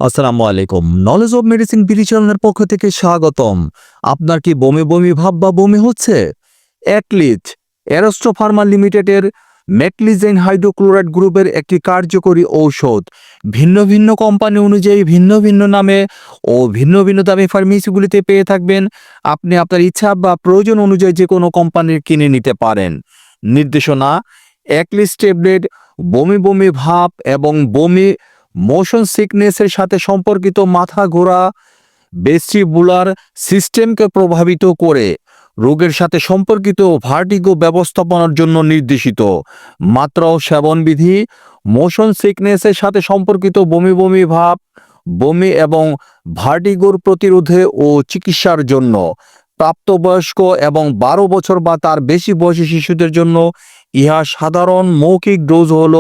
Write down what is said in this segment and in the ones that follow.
আসসালামু আলাইকুম। Knowledge of medicine BD চ্যানেলের পক্ষ থেকে স্বাগতম। আপনার কি বমি বমি ভাব বা বমি হচ্ছে? অ্যাটলিট অ্যারোস্টো ফার্মা লিমিটেডের ম্যাকলিজেন হাইড্রোক্লোরাইড গ্রুপের একটি কার্যকরী ঔষধ ভিন্ন ভিন্ন কোম্পানি অনুযায়ী ভিন্ন ভিন্ন নামে ও ভিন্ন ভিন্ন দামে ফার্মেসিগুলিতে পেয়ে থাকবেন। আপনি আপনার ইচ্ছা বা প্রয়োজন অনুযায়ী যে কোনো কোম্পানির কিনে নিতে পারেন। নির্দেশনা: অ্যাটলিট ট্যাবলেট বমি বমি ভাব এবং বমি মোশন সিকনেসের সাথে সম্পর্কিত মাথা ঘোরা ভেস্টিবুলার সিস্টেমকে প্রভাবিত করে রোগের সাথে সম্পর্কিত ভার্টিগো ব্যবস্থাপনার জন্য নির্দেশিত। মাত্রা ও সেবনবিধি: মোশন সিকনেসের সাথে সম্পর্কিত বমি বমি ভাব, বমি এবং ভার্টিগোর প্রতিরোধে ও চিকিৎসার জন্য প্রাপ্তবয়স্ক এবং 12 বছর বা তার বেশি বয়সী শিশুদের জন্য ইহা সাধারণ মৌখিক ডোজ হল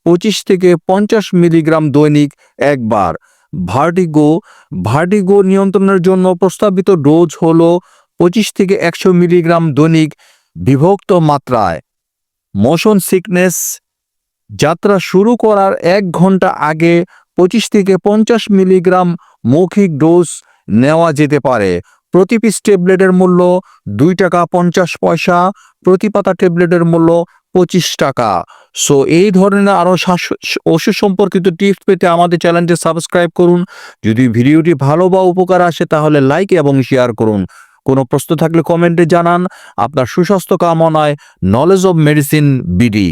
25 থেকে 50 মিলিগ্রাম দৈনিক একবার। ভার্টিগো নিয়ন্ত্রণের জন্য প্রস্তাবিত ডোজ হল 25 থেকে 100 মিলিগ্রাম দৈনিক বিভক্ত মাত্রায়। মোশন সিকনেস: যাত্রা শুরু করার 1 ঘন্টা আগে 25 থেকে 50 মিলিগ্রাম মৌখিক ডোজ নেওয়া যেতে পারে। প্রতি পিস ট্যাবলেটের মূল্য 2 টাকা 50 পয়সা, প্রতি পাতা ট্যাবলেটের মূল্য 25 টাকা। সো এই ধরনের আরও ওষুধ সম্পর্কিত টিপস পেতে আমাদের চ্যানেলটি সাবস্ক্রাইব করুন। যদি ভিডিওটি ভালো বা উপকার আসে তাহলে লাইক এবং শেয়ার করুন। কোনো প্রশ্ন থাকলে কমেন্টে জানান। আপনার সুস্বাস্থ্য কামনায় নলেজ অব মেডিসিন বিডি।